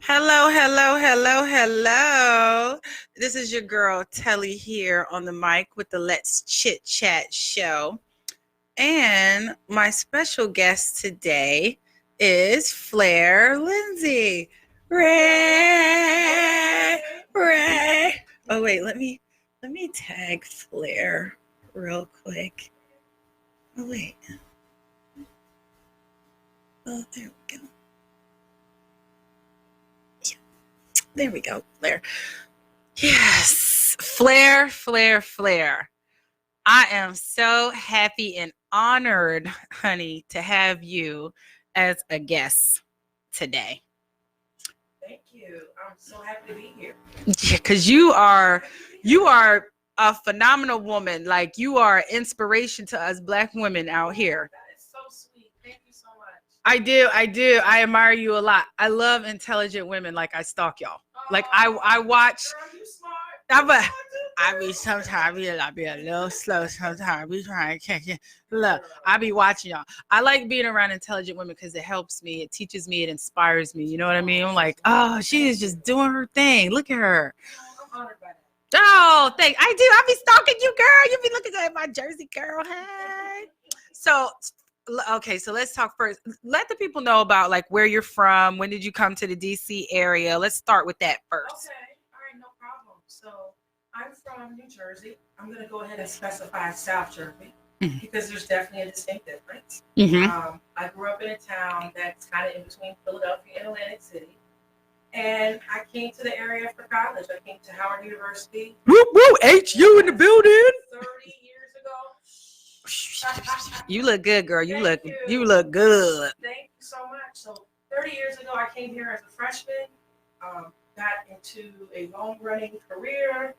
Hello, hello, hello, hello. This is your girl Telly here on the mic with the Let's Chit Chat show. And my special guest today is FLAIR Lindsay. Ray, Ray. Oh wait, let me tag FLAIR real quick. Oh wait. Oh, there we go. There we go. FLAIR. Yes. FLAIR, FLAIR, FLAIR. I am so happy and honored, honey, to have you as a guest today. Thank you. I'm so happy to be here. Yeah, because you are a phenomenal woman. Like you are inspiration to us black women out here. That is so sweet. Thank you so much. I do. I admire you a lot. I love intelligent women. Like I stalk y'all. Like I watch. Girl, you smart. I'm You a, smart too, I girl. be sometimes I be a little slow. Sometimes I be trying to catch it. Look, Girl. I be watching y'all. I like being around intelligent women because it helps me. It teaches me. It inspires me. You know what I mean? I'm like, oh, she is just doing her thing. Look at her. Oh, I'm honored by that. Oh, thank. I do. I be stalking you, girl. You be looking good at my jersey, girl. Hey. So, okay. So let's talk first. Let the people know about like where you're from. When did you come to the DC area? Let's start with that first. Okay. All right, no problem. So I'm from New Jersey. I'm going to go ahead and specify South Jersey Mhm. because there's definitely a distinct difference. Mm-hmm. I grew up in a town that's kind of in between Philadelphia and Atlantic City. And I came to the area for college. I came to Howard University Woo woo. HU in the building. 30 years ago. You look good, girl. You Thank look good. Thank you so much. So 30 years ago, I came here as a freshman, got into a long-running career,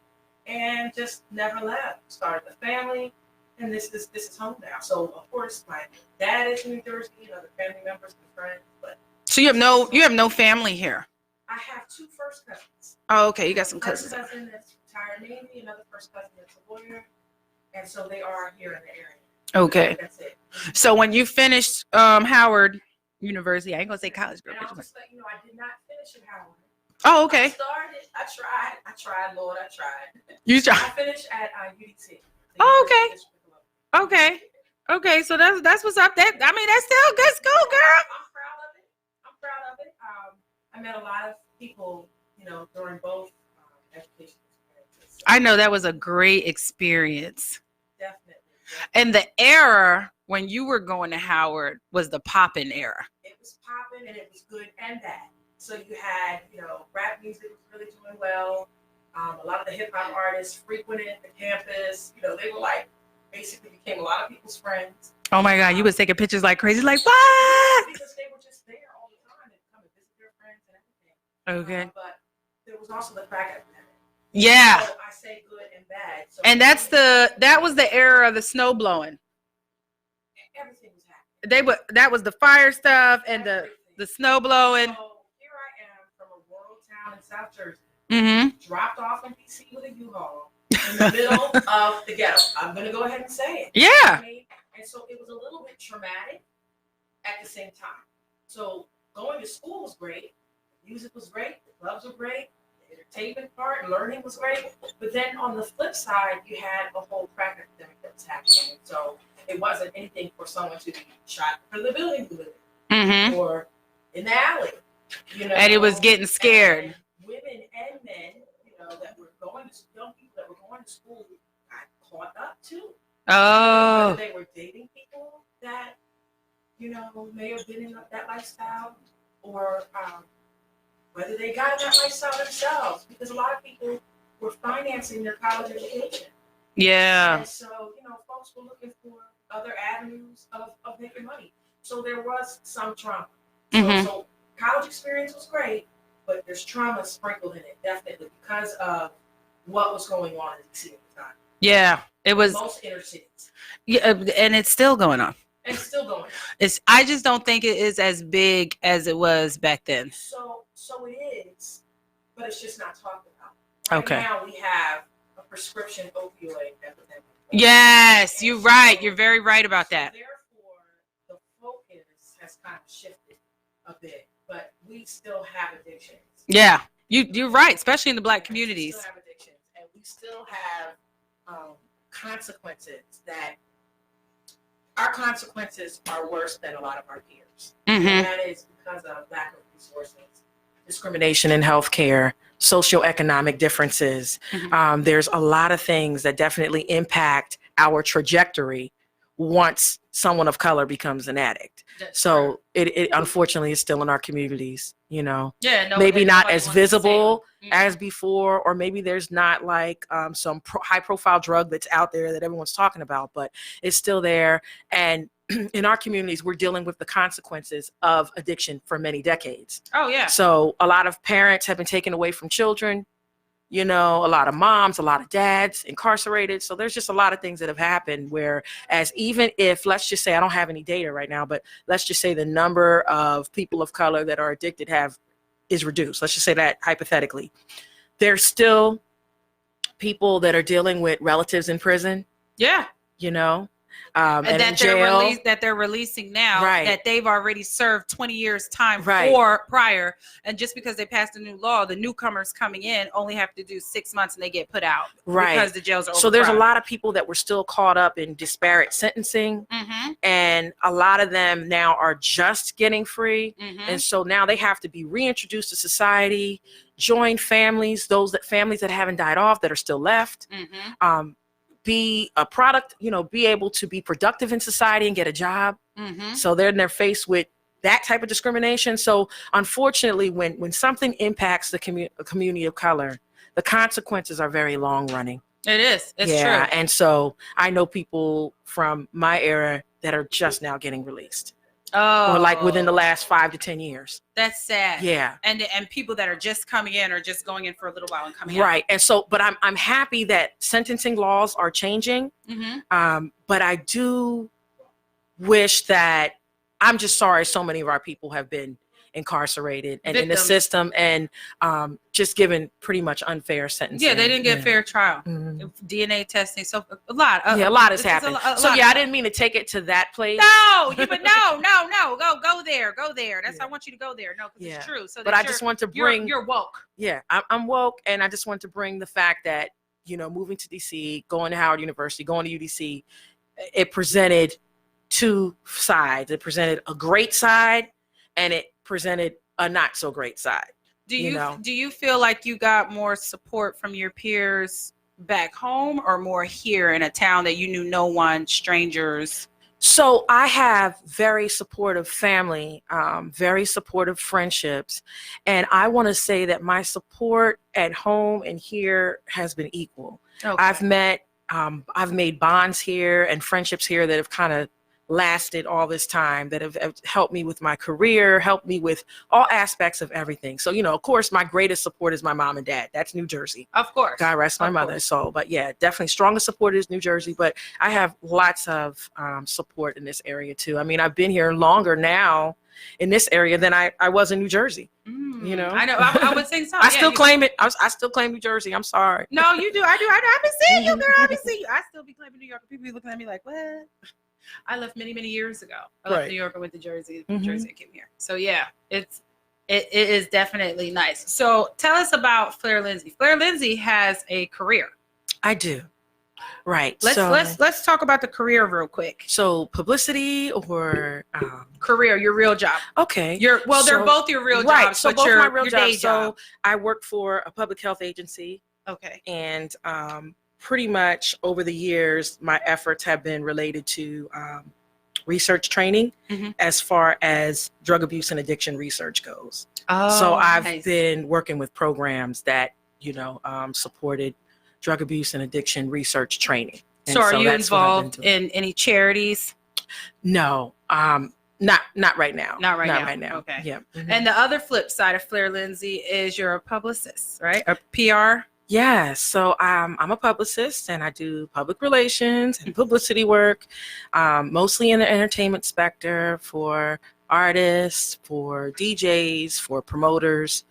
and just never left. Started a family, and this is home now. So of course, my dad is in New Jersey, and other family members and friends. But So you have no family here. I have two first cousins. Oh, okay. You got some First cousins. cousin that's retired Navy, another first cousin that's a lawyer, and so they are here in the area. Okay. That's it. So when you finished Howard University, I ain't gonna say college, girl. And I'll just let you know, I did not finish at Howard. Oh, I okay. started. I tried, Lord. I tried. You I try. finished at UDT. Oh, okay. Okay. Okay. So that's what's up. That I mean, that's still a good school, girl. I'm proud of it. I'm proud of it. I met a lot of people, during both education experiences. So I know that was a great experience. definitely. And the era when you were going to Howard was the poppin' era. It was popping and it was good and bad. So you had, rap music was really doing well. A lot of the hip hop artists frequented the campus. They were like basically became a lot of people's friends. Oh my God, you was taking pictures like crazy, like what? Because they were just there all the time and come and visit their friends and everything. Okay. But there was also the crack epidemic. Yeah. So I say good and bad. So And that was the era of the snow blowing. everything was happening. That was the fire stuff and the snow blowing. So here I am from a rural town in South Jersey, Mm-hmm. dropped off in DC with a U-Haul in the middle of the ghetto. I'm gonna go ahead and say it. Yeah. You know what I mean? And so it was a little bit traumatic at the same time. So going to school was great, the music was great, the clubs were great, the entertainment part, learning was great. But then on the flip side, you had a whole crack epidemic that was happening. So it wasn't anything for someone to be shot for the building to live in Mm-hmm. or in the alley. And it was getting scared. And women and men, that were going to young people that were going to school got caught up too. Oh. Whether they were dating people that, may have been in that lifestyle, or whether they got in that lifestyle themselves, because a lot of people were financing their college education. Yeah. And so, folks were looking for other avenues of making money. So there was some trauma. Mhm. So college experience was great, but there's trauma sprinkled in it, definitely, because of what was going on in the city at the time. Yeah. It was. Most inner cities. Yeah, and it's still going on. And it's still going on. I just don't think it is as big as it was back then. So it is, but it's just not talked about. Right Okay. now we have a prescription opioid epidemic. Yes, you're right. You're very right about that. So therefore, the focus has kind of shifted a bit. But we still have addictions. Yeah, you're right, especially in the Black We communities. still have addictions, and we still have consequences that our consequences are worse than a lot of our peers. Mm-hmm. And that is because of lack of resources, discrimination in healthcare, socioeconomic differences. Mm-hmm. There's a lot of things that definitely impact our trajectory once someone of color becomes an addict. That's so it unfortunately is still in our communities, you know. Yeah, no, Maybe and not nobody as wants to say it. visible Mhm. as before, or maybe there's not like some high profile drug that's out there that everyone's talking about, but it's still there. And in our communities, we're dealing with the consequences of addiction for many decades. Oh yeah. So a lot of parents have been taken away from children, you know, a lot of moms, a lot of dads incarcerated. So there's just a lot of things that have happened where, as even if, let's just say, I don't have any data right now, but let's just say the number of people of color that are addicted is reduced. Let's just say that hypothetically. There's still people that are dealing with relatives in prison, Yeah. you know, And and in that jail. they're releasing now, Right. that they've already served 20 years time Right. for prior, and just because they passed a new law, the newcomers coming in only have to do 6 months and they get put out. Right. Because the jails are So there's a overcrowded. lot of people that were still caught up in disparate sentencing, Mm-hmm. and a lot of them now are just getting free. Mm-hmm. And so now they have to be reintroduced to society, join families, families that haven't died off that are still left, Mm-hmm. be a product, you know, be able to be productive in society and get a job. Mm-hmm. So they're faced with that type of discrimination. So unfortunately, when something impacts the community of color, the consequences are very long running. It is. It's yeah, true. And so I know people from my era that are just now getting released. Oh. Or like within the last 5 to 10 years. That's sad. Yeah. And people that are just coming in or just going in for a little while and coming out. Right. And so, but I'm happy that sentencing laws are changing. Mm-hmm. But I do wish that, I'm just sorry so many of our people have been incarcerated and in the system and just given pretty much unfair sentencing. Yeah, they didn't get fair trial. Mm-hmm. DNA testing, so a lot. A lot has happened. So yeah, I didn't mean to take it to that place. No, but no. Go there. That's I want you to go there. No, because it's true. So, but I just want to bring. You're woke. Yeah, I'm woke, and I just want to bring the fact that, you know, moving to DC, going to Howard University, going to UDC, it presented two sides. It presented a great side, and it presented a not so great side. Do you feel like you got more support from your peers back home, or more here in a town that you knew no one, strangers? So I have very supportive family, very supportive friendships, and I want to say that my support at home and here has been equal. Okay. I've made bonds here and friendships here that have kind of lasted all this time, that have helped me with my career, helped me with all aspects of everything. So, you know, of course, my greatest support is my mom and dad. That's New Jersey. Of course. God rest my mother's soul. But yeah, definitely strongest support is New Jersey. But I have lots of support in this area too. I mean, I've been here longer now in this area than I was in New Jersey. You know, I know. I would think so. I still claim it. I still claim New Jersey. I'm sorry. No, you do. I do. I've been seeing you, girl. I've been seeing you. I still be claiming New York. People be looking at me like, what? I left many years ago. I left New York and went to Jersey. Jersey came here. So yeah, it is definitely nice. So tell us about FLAIR LINDSEY. FLAIR LINDSEY has a career. I do. Right. Let's talk about the career real quick. So publicity or career, your real job. Okay. They're both your real jobs. Right. So both my real jobs. Job. So I work for a public health agency. Okay. And pretty much over the years, my efforts have been related to research training as far as drug abuse and addiction research goes. Oh, so I've been working with programs that, you know, supported drug abuse and addiction research training. And so are you involved in any charities? No, not right now. Not right now. Okay. Yeah. And the other flip side of FLAIR LINDSEY is you're a publicist, right? A PR. Yeah, so I'm a publicist and I do public relations and publicity work, mostly in the entertainment sector for artists, for DJs, for promoters,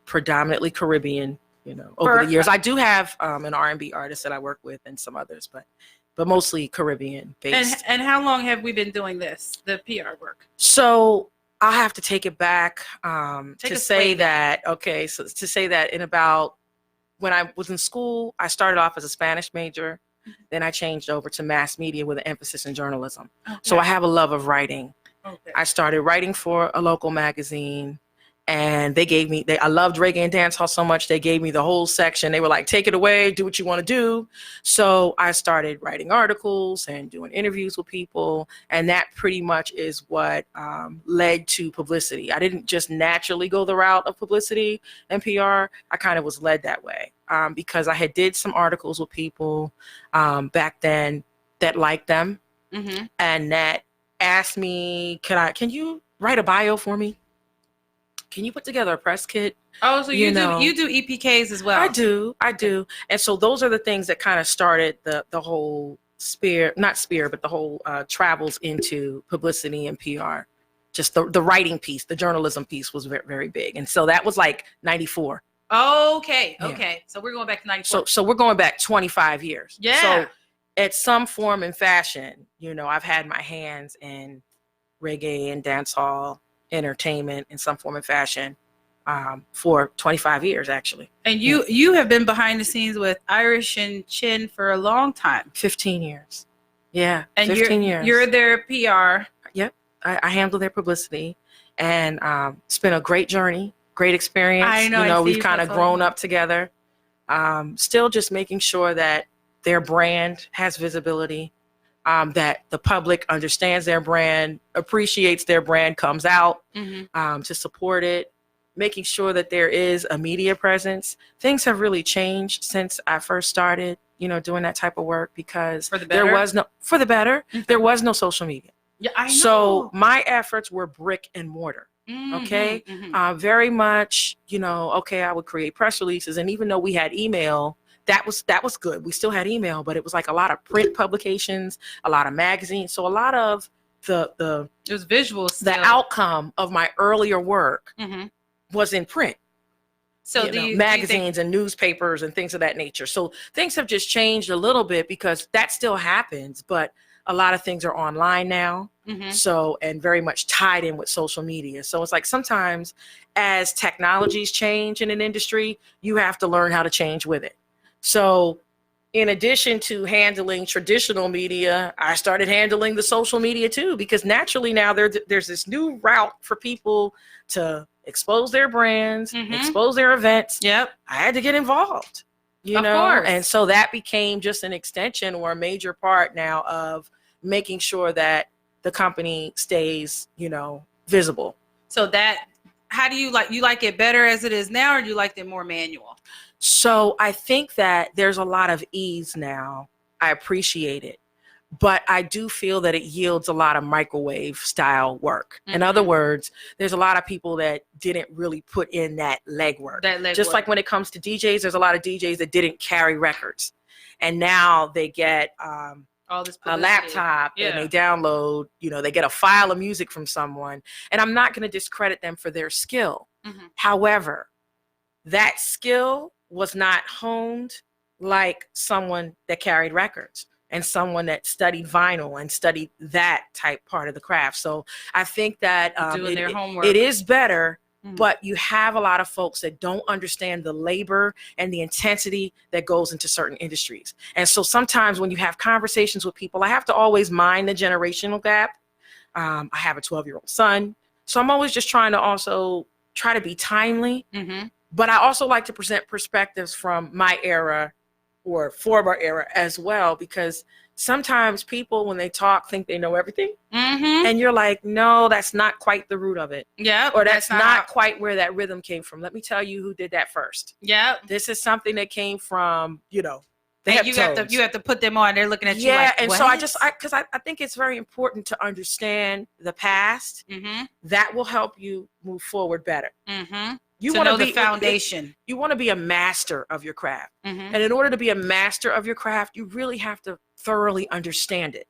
predominantly Caribbean, you know, over the years. I do have an R&B artist that I work with and some others, but mostly Caribbean based. And how long have we been doing this, the PR work? So I'll have to take it back to say that, okay, so to say that in about, when I was in school, I started off as a Spanish major. Then I changed over to mass media with an emphasis in journalism. Okay. So I have a love of writing. Okay. I started writing for a local magazine, and they gave me, I loved reggae and dancehall so much, they gave me the whole section. They were like, take it away, do what you want to do. So I started writing articles and doing interviews with people, and that pretty much is what led to publicity. I didn't just naturally go the route of publicity and PR. I kind of was led that way because I had did some articles with people back then that liked them, and that asked me, can you write a bio for me? Can you put together a press kit? Oh, so you do EPKs as well? I do. And so those are the things that kind of started the whole but the whole travels into publicity and PR. Just the writing piece, the journalism piece was very, very big. And so that was like 94. Okay. Yeah. Okay. So we're going back to 94. So we're going back 25 years. Yeah. So at some form and fashion, I've had my hands in reggae and dancehall entertainment in some form and fashion for 25 years, actually. And you have been behind the scenes with Irish and Chin for a long time. 15 years. Yeah, and 15 years. You're their PR. Yep. I handle their publicity, and it's been a great journey, great experience. I know. We've kind of grown up together. Still just making sure that their brand has visibility, that the public understands their brand, appreciates their brand, comes out to support it, making sure that there is a media presence. Things have really changed since I first started, doing that type of work, because there was no social media. Yeah, I know. So my efforts were brick and mortar. Okay. Very much, okay, I would create press releases. And even though we had email, that was good. We still had email, but it was like a lot of print publications, a lot of magazines. So a lot of it was visuals. The outcome of my earlier work was in print. So magazines and newspapers and things of that nature. So things have just changed a little bit, because that still happens, but a lot of things are online now. So, and very much tied in with social media. So it's like sometimes as technologies change in an industry, you have to learn how to change with it. So in addition to handling traditional media, I started handling the social media too, because naturally now there's this new route for people to expose their brands, expose their events. Yep. I had to get involved, Of course. And so that became just an extension or a major part now of making sure that the company stays, visible. So that, how do you like it better as it is now, or do you like it more manual? So I think that there's a lot of ease now. I appreciate it, but I do feel that it yields a lot of microwave style work. In other words, there's a lot of people that didn't really put in that legwork. Just like when it comes to DJs, there's a lot of DJs that didn't carry records, and now they get all this a laptop and they download, they get a file of music from someone. And I'm not going to discredit them for their skill. However, that skill was not honed like someone that carried records and someone that studied vinyl and studied that type part of the craft. So I think that doing their homework. It is better, but you have a lot of folks that don't understand the labor and the intensity that goes into certain industries. And so sometimes when you have conversations with people, I have to always mind the generational gap. I have a 12-year-old son, so I'm always just trying to also try to be timely. But I also like to present perspectives from my era or former era as well, because sometimes people, when they talk, think they know everything. And you're like, no, that's not quite the root of it. Yeah. Or that's not quite where that rhythm came from. Let me tell you who did that first. Yeah. This is something that came from, you have to put them on. They're looking at you like, and what? so I think it's very important to understand the past. That will help you move forward better. You want to know the foundation. You want to be a master of your craft. And in order to be a master of your craft, you really have to thoroughly understand it.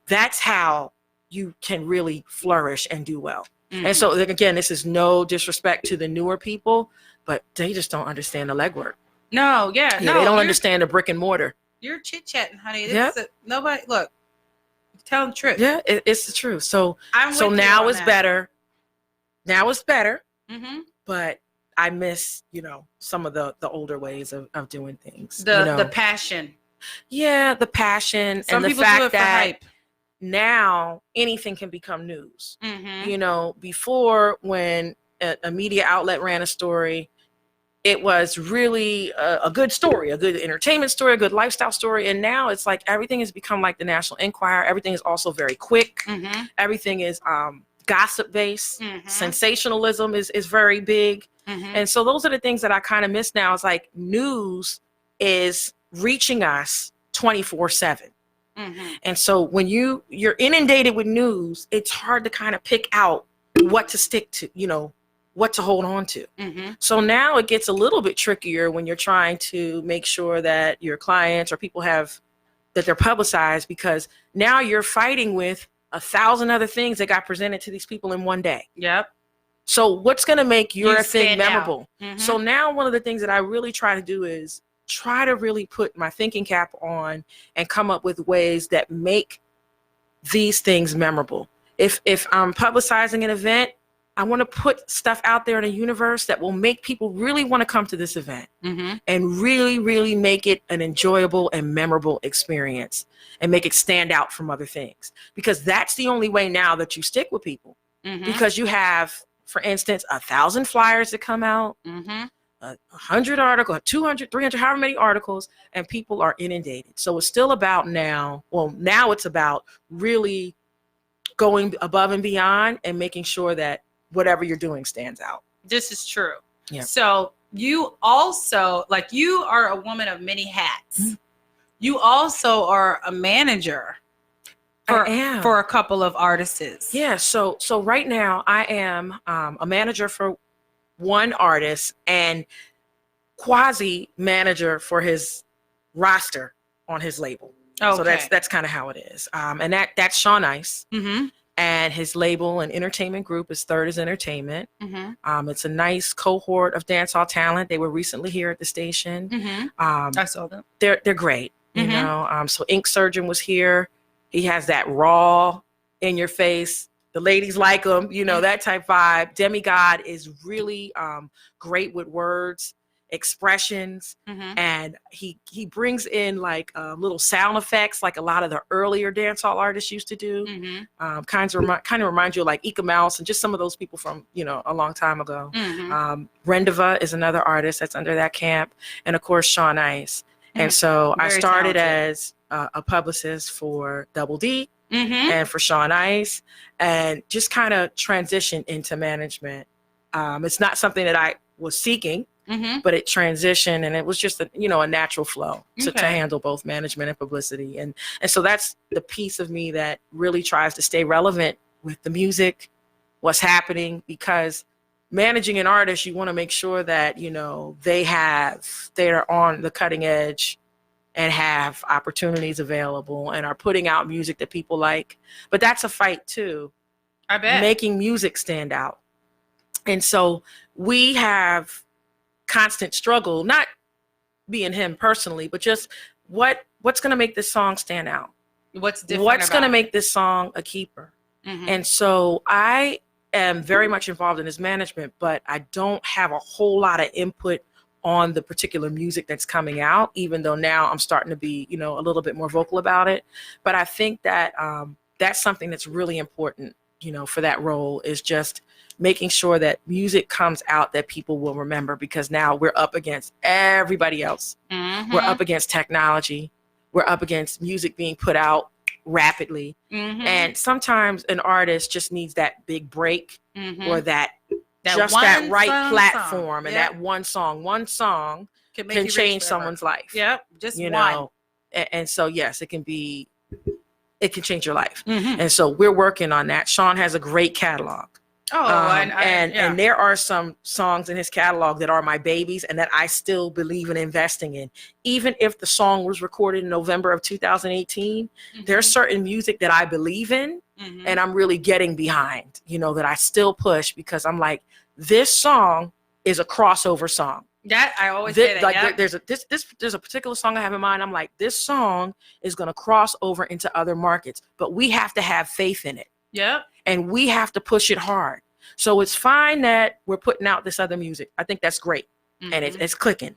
That's how you can really flourish and do well. And so again, this is no disrespect to the newer people, but they just don't understand the legwork. No, they don't understand the brick and mortar. You're chit-chatting, honey. Nobody, look, tell them the truth. Yeah, it's the truth. So now it's better Now it's better, Mm-hmm. but I miss, some of the older ways of doing things. The passion. Yeah, the passion Some and the people do fact it for that hype. now anything can become news. Mm-hmm. Before, when a media outlet ran a story, it was really a good story, a good entertainment story, a good lifestyle story. And now it's like everything has become like the National Enquirer. Everything is also very quick. Mm-hmm. Everything is gossip based. Mm-hmm. Sensationalism is very big. Mm-hmm. And so those are the things that I kind of miss now. It's like news is reaching us 24/7. Mm-hmm. And so when you're inundated with news, it's hard to kind of pick out what to stick to, what to hold on to. Mm-hmm. So now it gets a little bit trickier when you're trying to make sure that your clients or people that they're publicized, because now you're fighting with 1,000 other things that got presented to these people in one day. Yep. So what's going to make your thing memorable? Mm-hmm. So now one of the things that I really try to do is try to really put my thinking cap on and come up with ways that make these things memorable. If I'm publicizing an event, I want to put stuff out there in a universe that will make people really want to come to this event, Mm-hmm. and really, really make it an enjoyable and memorable experience and make it stand out from other things. Because that's the only way now that you stick with people. Mm-hmm. Because you have, for instance, 1,000 flyers that come out, Mm-hmm. 100 articles, 200, 300, however many articles, and people are inundated. So it's still about now it's about really going above and beyond and making sure that whatever you're doing stands out. This is true. Yeah. So you also, you are a woman of many hats. Mm-hmm. You also are a manager for a couple of artists. Yeah. So right now I am a manager for one artist and quasi manager for his roster on his label. Okay. So that's kind of how it is. And that's Sean Ice. Mm-hmm. And his label and entertainment group is Third is Entertainment. Mm-hmm. It's a nice cohort of dancehall talent. They were recently here at the station. Mm-hmm. I saw them. They're great, Mm-hmm. So Ink Surgeon was here. He has that raw, in your face. The ladies like him, that type vibe. Demigod is really great with words, expressions, Mm-hmm. and he brings in little sound effects like a lot of the earlier dancehall artists used to do. Mm-hmm. Kind of remind you of like Ika Mouse and just some of those people from a long time ago. Mm-hmm. Rendeva is another artist that's under that camp, and of course Sean Ice. Mm-hmm. And so I Very started talented. as a publicist for Double D Mm-hmm. and for Sean Ice, and just kind of transitioned into management. It's not something that I was seeking, Mm-hmm. but it transitioned, and it was just a natural flow to Okay. handle both management and publicity. And so that's the piece of me that really tries to stay relevant with the music, what's happening, because managing an artist, you want to make sure that, they're on the cutting edge and have opportunities available and are putting out music that people like. But that's a fight too, I bet. making music stand out. And so we have constant struggle, not being him personally, but just what's going to make this song stand out? What's different? What's going to about make this song a keeper? it? Mm-hmm. And so I am very much involved in his management, but I don't have a whole lot of input on the particular music that's coming out, even though now I'm starting to be, a little bit more vocal about it. But I think that that's something that's really important, for that role, is just making sure that music comes out that people will remember, because now we're up against everybody else. Mm-hmm. We're up against technology. We're up against music being put out rapidly. Mm-hmm. And sometimes an artist just needs that big break, Mm-hmm. or that one right song. platform, and Yep. that one song Can can change someone's life. Yep. Just you one. know, and so yes, it can change your life. Mm-hmm. And so we're working on that. Sean has a great catalog. Oh, And there are some songs in his catalog that are my babies and that I still believe in investing in. Even if the song was recorded in November of 2018, there's certain music that I believe in Mm-hmm. and I'm really getting behind, that I still push, because I'm like, this song is a crossover song. That I always say that. Yep. There's a particular song I have in mind. I'm like, this song is going to cross over into other markets, but we have to have faith in it. Yep. And we have to push it hard, So it's fine that we're putting out this other music. I think that's great. And it's clicking.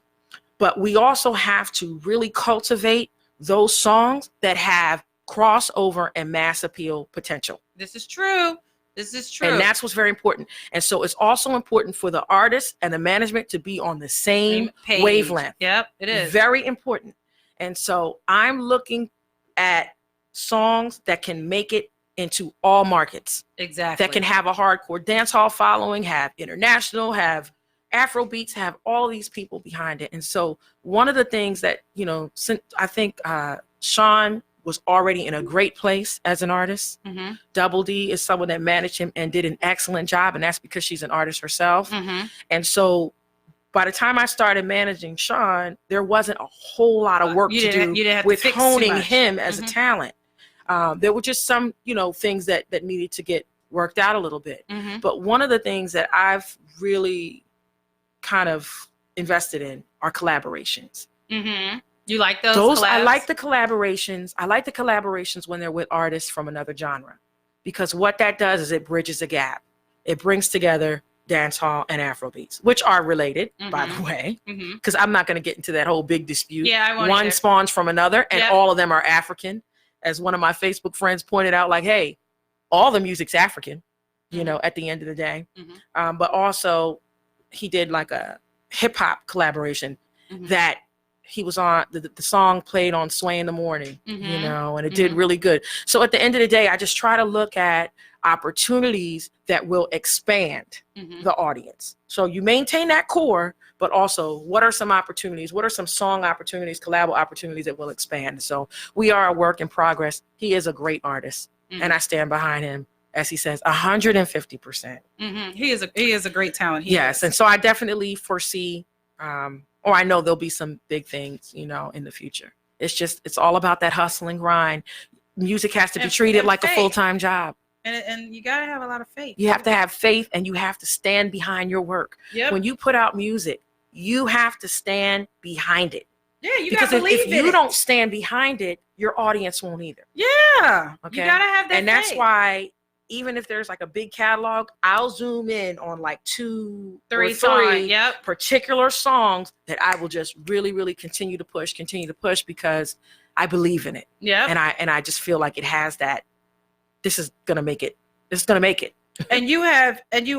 But we also have to really cultivate those songs that have crossover and mass appeal potential. This is true. This is true. And that's what's very important. And so it's also important for the artist and the management to be on the same wavelength. Yep, it is. Very important. And so I'm looking at songs that can make it into all markets. Exactly. That can have a hardcore dance hall following, have international, have Afro beats, have all these people behind it. And so one of the things that, you know, I think Sean was already in a great place as an artist. Double D is someone that managed him and did an excellent job. And that's because she's an artist herself. And so by the time I started managing Sean, there wasn't a whole lot of work to do with honing him as a talent. There were just some, you know, things that needed to get worked out a little bit. But one of the things that I've really kind of invested in are collaborations. You like those collabs? I like the collaborations. I like the collaborations when they're with artists from another genre, because what that does is it bridges a gap. It brings together dancehall and Afrobeats, which are related, by the way, because I'm not going to get into that whole big dispute. Yeah, I won't One either. spawns from another, and all of them are African. As one of my Facebook friends pointed out, like, hey, all the music's African, you know, at the end of the day. But also, he did like a hip hop collaboration that he was on, the song played on Sway in the Morning, you know, and it did really good. So at the end of the day, I just try to look at opportunities that will expand the audience. So you maintain that core, but also what are some opportunities? What are some song opportunities, collab opportunities that will expand? So we are a work in progress. He is a great artist, and I stand behind him, as he says, 150%. He is a great talent. Yes, and so I definitely foresee, or I know there'll be some big things, you know, in the future. It's all about that hustle and grind. Music has to be treated like a full-time job. And you got to have a lot of faith. You have to have faith, and you have to stand behind your work. When you put out music, you have to stand behind it. Yeah, you got to believe in it. If you don't stand behind it, your audience won't either. Yeah. Okay. You got to have that And that's why, even if there's like a big catalog, I'll zoom in on like 2, 3 particular songs that I will just really, really continue to push because I believe in it. Yeah. And I just feel like it has that. This is gonna make it. This is gonna make it. And you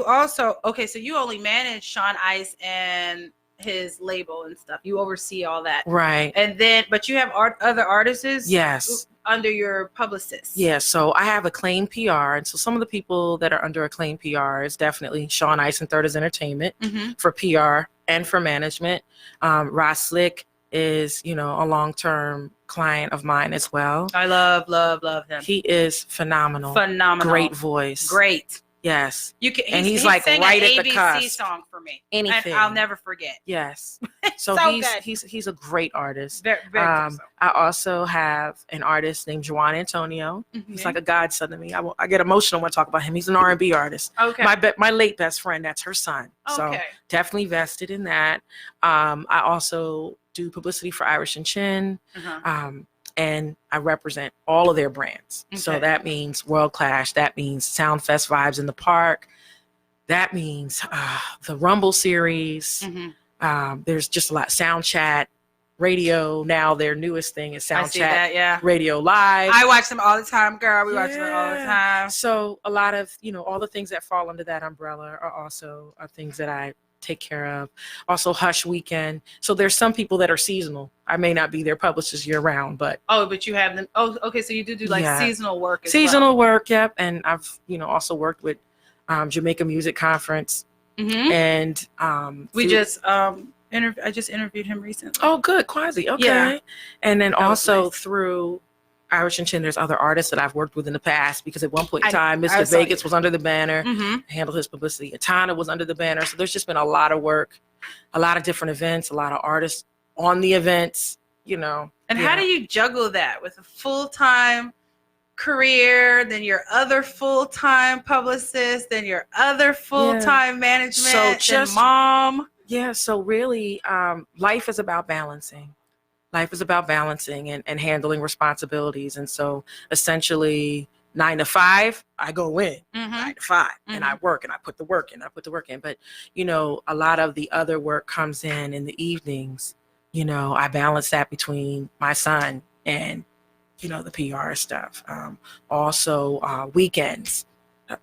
also, okay, so you only manage Sean Ice and his label and stuff. You oversee all that. Right. And then, but you have other artists? Yes. Under your publicist. Yeah, so I have Acclaim PR. And so some of the people that are under Acclaim PR is definitely Sean Ice and Third is Entertainment for PR and for management. Ross Slick is, you know, a long-term client of mine as well. I love him. He is phenomenal. Great voice. Great. Yes. You can. And he's like right at the cusp. Song for me. Anything. I'll never forget. Yes. So, he's a great artist. Very good. I also have an artist named Juan Antonio. He's like a godson to me. I get emotional when I talk about him. He's an R&B artist. Okay. My late best friend, that's her son. So definitely vested in that. I also do publicity for Irish and Chin. And I represent all of their brands. Okay. So that means World Clash. That means Soundfest Vibes in the Park. That means the Rumble series. There's just a lot. Sound Chat, radio. Now their newest thing is Sound Chat, Radio Live. I watch them all the time, girl. We watch them all the time. So a lot of, you know, all the things that fall under that umbrella are also things that I take care of. Also Hush Weekend. So there's some people that are seasonal. I may not be their publicist year round, but but you have them. Oh, okay. So you do like seasonal work as seasonal work. Yep. And I've, you know, also worked with Jamaica Music Conference. And I just interviewed him recently. Oh, good. Quasi. Okay. Yeah. And then also through Irish and Chin, there's other artists that I've worked with in the past, because at one point in time, Mr. Vegas was under the banner, handled his publicity. Atana was under the banner. So there's just been a lot of work, a lot of different events, a lot of artists on the events, you know. And how do you juggle that with a full-time career, then your other full-time publicist, then your other full-time management, then mom? Yeah, so really, life is about balancing. Life is about balancing and handling responsibilities. And so essentially, 9 to 5, I go in. Mm-hmm. 9 to 5, and I work, and I put the work in. But a lot of the other work comes in the evenings. I balance that between my son and the PR stuff. Also, weekends,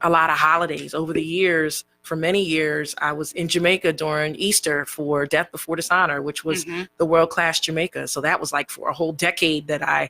a lot of holidays. Over the years, for many years, I was in Jamaica during Easter for Death Before Dishonor, which was the World Class Jamaica. So that was like for a whole decade that I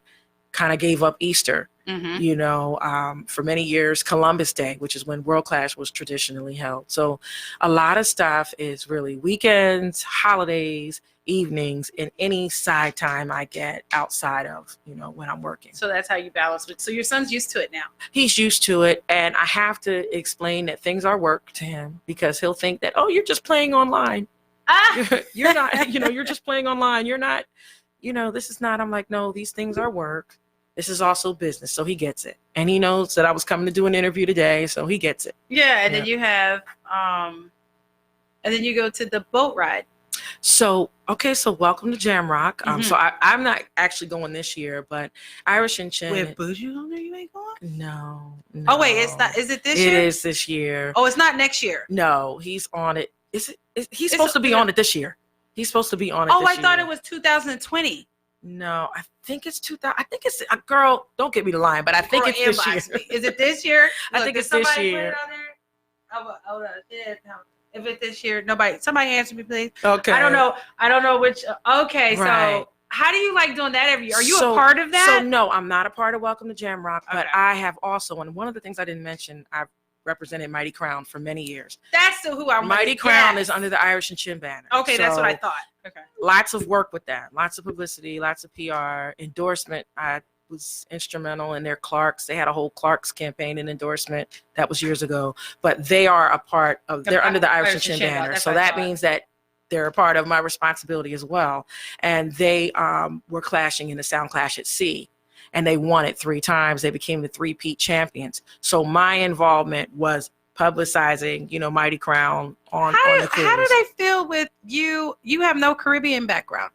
kind of gave up Easter. For many years, Columbus Day, which is when World Class was traditionally held. So a lot of stuff is really weekends, holidays, evenings, and any side time I get outside of, when I'm working. So that's how you balance it. So your son's used to it now. He's used to it. And I have to explain that things are work to him, because he'll think that, oh, you're just playing online. You're not, you're just playing online. You're not, this is not, I'm like, no, these things are work. This is also business. So he gets it. And he knows that I was coming to do an interview today. So he gets it. Yeah. And then you have, and then you go to the boat ride. So welcome to Jamrock. So I'm not actually going this year, but Irish and Chin. Wait, Bougie on there? You ain't going? No. Oh, wait, it's not. Is it this year? It is this year. Oh, it's not next year. No, he's on it. He's supposed to be on it this year. He's supposed to be on it this year. I thought it was 2020. No, I think it's 2000. I think it's girl. Don't get me to line, but I think it's this year. Is it this year? I think it's this year. If it's this year, somebody answer me, please. Okay. I don't know which. Okay, right. So how do you like doing that every year? Are you a part of that? So no, I'm not a part of Welcome to Jamrock, but I have also, and one of the things I didn't mention, I've represented Mighty Crown for many years. That's who I'm. Mighty Crown is under the Irish and Chin banner. Okay, so that's what I thought. Okay. Lots of work with that, lots of publicity, lots of PR, endorsement. I was instrumental in their Clarks. They had a whole Clarks campaign and endorsement. That was years ago. But they are a part of, they're under the Irish and Chin banner. So that means that they're a part of my responsibility as well. And they were clashing in the Sound Clash at Sea. And they won it 3 times. They became the 3-peat champions. So my involvement was publicizing, Mighty Crown on the cruise. How do they feel with you? You have no Caribbean background.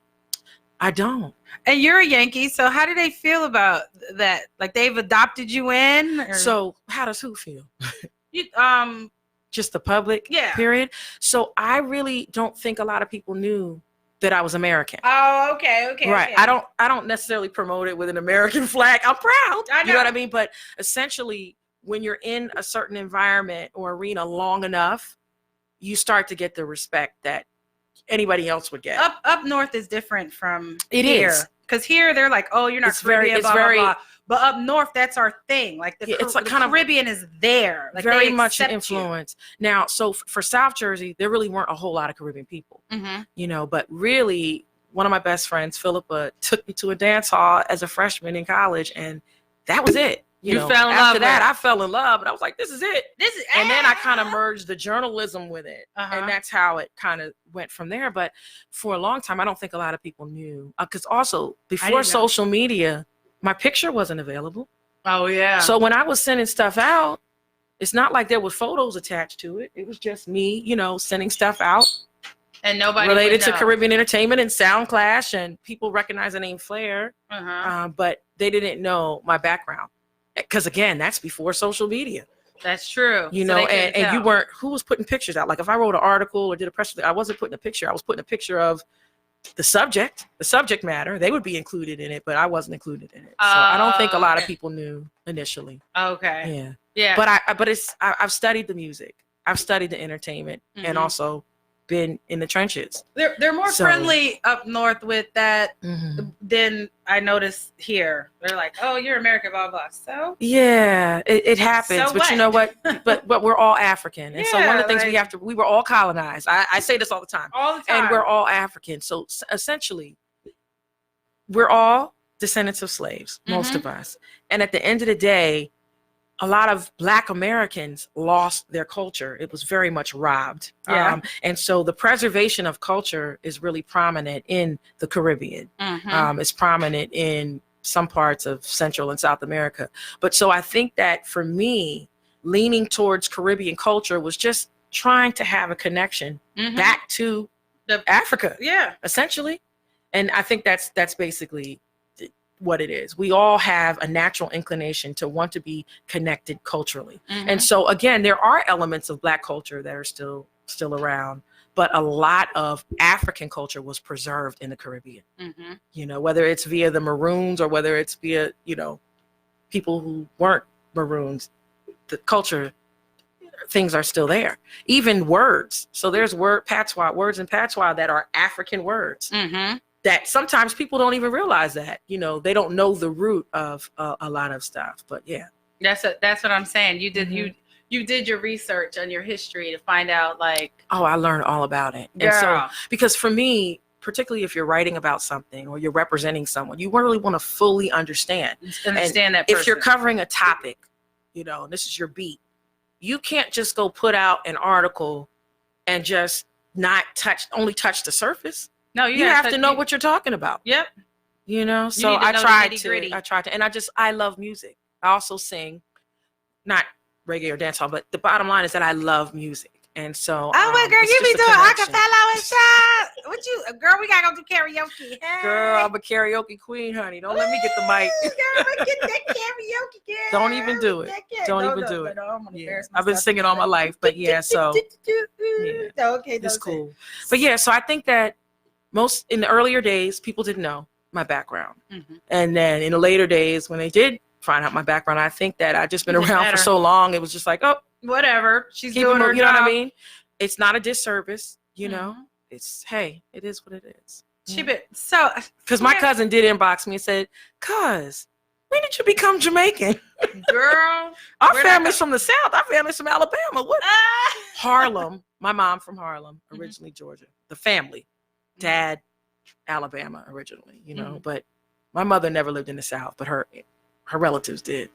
I don't. And you're a Yankee, so how do they feel about that? Like they've adopted you in? Or? So how does who feel? You, just the public, period. So I really don't think a lot of people knew that I was American. Oh, okay. Right. Okay. I don't necessarily promote it with an American flag. I'm proud. I know. You know what I mean? But essentially, when you're in a certain environment or arena long enough, you start to get the respect that anybody else would get. Up north is different from here. It is. Because here they're like, oh, you're not Caribbean, blah, blah, blah. But up north, that's our thing. Like it's like the Caribbean is there. Like very much an influence. Now, so for South Jersey, there really weren't a whole lot of Caribbean people. But really, one of my best friends, Philippa, took me to a dance hall as a freshman in college, and that was it. You fell in love. After that, I fell in love, and I was like, "This is it." And then I kind of merged the journalism with it, and that's how it kind of went from there. But for a long time, I don't think a lot of people knew, because also before social media, my picture wasn't available. Oh yeah. So when I was sending stuff out, it's not like there were photos attached to it. It was just me, sending stuff out. And nobody related to Caribbean entertainment and Sound Clash, and people recognize the name FLAIR, but they didn't know my background, because again, that's before social media. That's true. And you weren't, who was putting pictures out? Like if I wrote an article or did a press release, I wasn't putting a picture. I was putting a picture of the subject matter. They would be included in it, but I wasn't included in it. So I don't think a lot of people knew initially. Okay. Yeah. But I've studied the music. I've studied the entertainment, and also been in the trenches. They're more friendly up north with that than I noticed here. They're like, oh, you're American, blah blah. So yeah, it happens. So but you know what? but we're all African, and so one of the things we were all colonized. I say this all the time, and we're all African. So essentially, we're all descendants of slaves, most of us. And at the end of the day, a lot of Black Americans lost their culture. It was very much robbed. And so the preservation of culture is really prominent in the Caribbean. It's prominent in some parts of Central and South America. But so I think that for me, leaning towards Caribbean culture was just trying to have a connection back to Africa, essentially. And I think that's basically what it is. We all have a natural inclination to want to be connected culturally. And so again, there are elements of Black culture that are still around, but a lot of African culture was preserved in the Caribbean. You know, whether it's via the Maroons or whether it's via, you know, people who weren't Maroons, the culture, things are still there. Even words. So there's words in Patois that are African words that sometimes people don't even realize that, you know, they don't know the root of a lot of stuff. But yeah, that's what I'm saying. You did you did your research on your history to find out, like, oh, I learned all about it. girl. And so, because for me, particularly if you're writing about something or you're representing someone, you really want to fully understand that person. If you're covering a topic, you know, this is your beat, you can't just go put out an article and just not only touch the surface. No, you have to know what you're talking about. Yep. You know, so I tried to, and I love music. I also sing, not reggae or dancehall, but the bottom line is that I love music. And so, oh, well, girl, you be doing acapella and stuff. What you, girl? We gotta go do karaoke. Hey. Girl, I'm a karaoke queen, honey. Don't let me get the mic. Girl, get that karaoke, girl. Don't even do it. Don't even do it. No, I'm gonna embarrass I've been singing all my life, but yeah, so okay, it's cool. But yeah, so I think that most in the earlier days, people didn't know my background, and then in the later days, when they did find out my background, I think that I've just been around for so long. It was just like, oh, whatever. She's doing her job. You know what I mean? It's not a disservice, you know. It's, hey, it is what it is. So, because my cousin did inbox me and said, "Cuz, when did you become Jamaican?" Girl, our family's from the South. Our family's from Alabama. What? Harlem. My mom from Harlem, originally Georgia. The family, dad, Alabama originally. You know, but my mother never lived in the South, but her relatives did.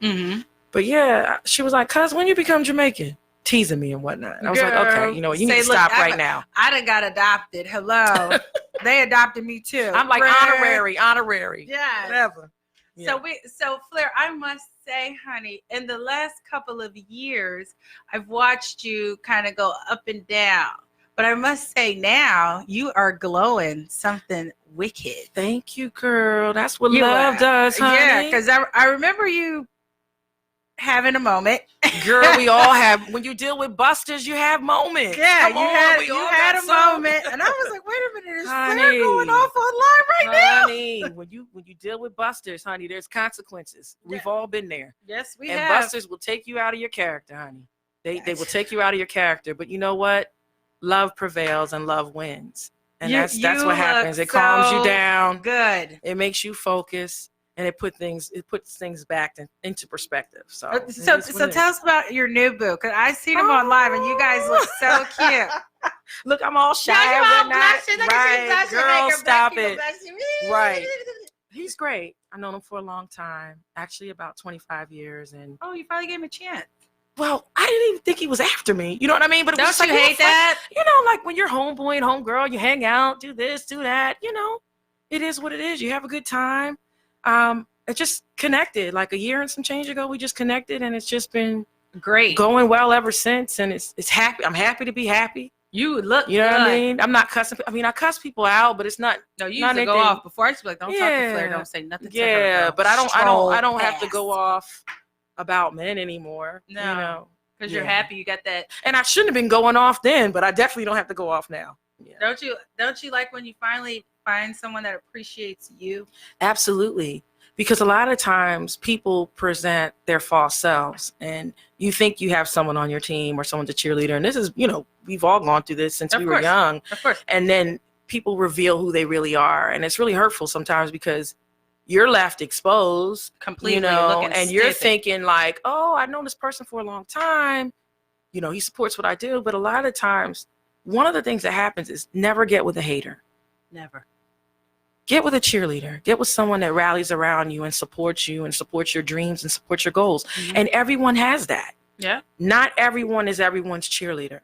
But yeah, she was like, "Cuz, when you become Jamaican?" Teasing me and whatnot. And I was like, okay, you know, you need to stop right now. I done got adopted. Hello. They adopted me too. I'm like, honorary. Yeah. Whatever. Yeah. So Flair, I must say, honey, in the last couple of years, I've watched you kind of go up and down. But I must say now, you are glowing something wicked. Thank you, girl. That's what love does, honey. Yeah, because I remember you having a moment. Girl, we all have. When you deal with busters, you have moments. Yeah, you had a moment. And I was like, wait a minute, is Flair going off online now? Honey, when you deal with busters, honey, there's consequences. We've all been there. Yes, we have. And busters will take you out of your character, honey. They will take you out of your character. But you know what? Love prevails and love wins. And that's what happens. It calms you down. Good. It makes you focus. And it puts things back into perspective. So tell us about your new boo, because I seen him on live, and you guys look so cute. Look, I'm all shy and whatnot. Right, girl, stop it. Right, he's great. I've known him for a long time, actually about 25 years, and you finally gave him a chance. Well, I didn't even think he was after me. You know what I mean? But it was don't you hate that? You know, like when you're homeboy and homegirl, you hang out, do this, do that. You know, it is what it is. You have a good time. It just connected like a year and some change ago. We just connected, and it's just been great, going well ever since. And it's happy. I'm happy to be happy. You look, you know what I mean? I'm not cussing. I mean, I cuss people out, but it's not. No, you used to go off before. I used to be like, don't talk to Flair, don't say nothing to her. Yeah, but I don't have to go off about men anymore. No, you know, because you're happy. You got that, and I shouldn't have been going off then, but I definitely don't have to go off now. Yeah. Don't you like when you finally find someone that appreciates you? Absolutely. Because a lot of times people present their false selves, and you think you have someone on your team or someone's a cheerleader. And this is, you know, we've all gone through this since we were young. Of course. And then people reveal who they really are. And it's really hurtful sometimes because you're left exposed completely, you know, and you're thinking like, oh, I've known this person for a long time. You know, he supports what I do. But a lot of times, one of the things that happens is never get with a hater. Never. Get with a cheerleader. Get with someone that rallies around you and supports your dreams and supports your goals. Mm-hmm. And everyone has that. Yeah. Not everyone is everyone's cheerleader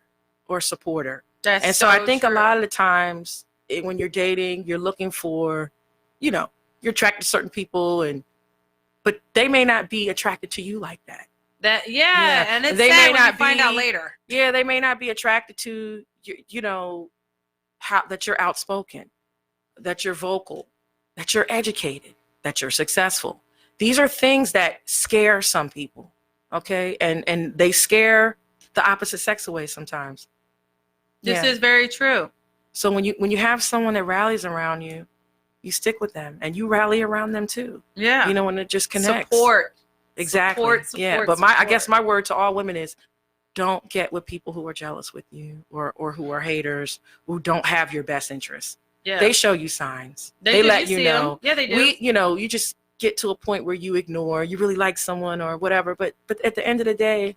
or supporter. That's so I think true. A lot of the times when you're dating, you're looking for, you know, you're attracted to certain people, but they may not be attracted to you like that. And it's sad when you find out later. Yeah, they may not be attracted to you know, how that you're outspoken, that you're vocal, that you're educated. that you're successful. These are things that scare some people. Okay. And they scare the opposite sex away sometimes. This is very true. So when you have someone that rallies around you, you stick with them and you rally around them too. Yeah. You know, and it just connects. Support. Exactly. Support, But I guess my word to all women is don't get with people who are jealous with you or who are haters, who don't have your best interests. Yeah. They show you signs. They let you know. Them. Yeah, they do. You just get to a point where you ignore, you really like someone or whatever. But at the end of the day,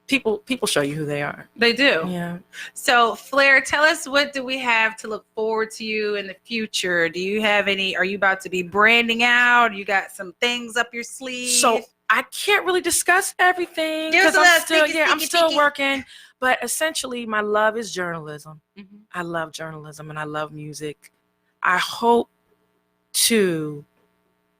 people show you who they are. They do. Yeah. So FLAIR, tell us, what do we have to look forward to you in the future? Do you have any, are you about to be branding out? You got some things up your sleeve? So I can't really discuss everything because I'm still working. But essentially, my love is journalism. Mm-hmm. I love journalism and I love music. I hope to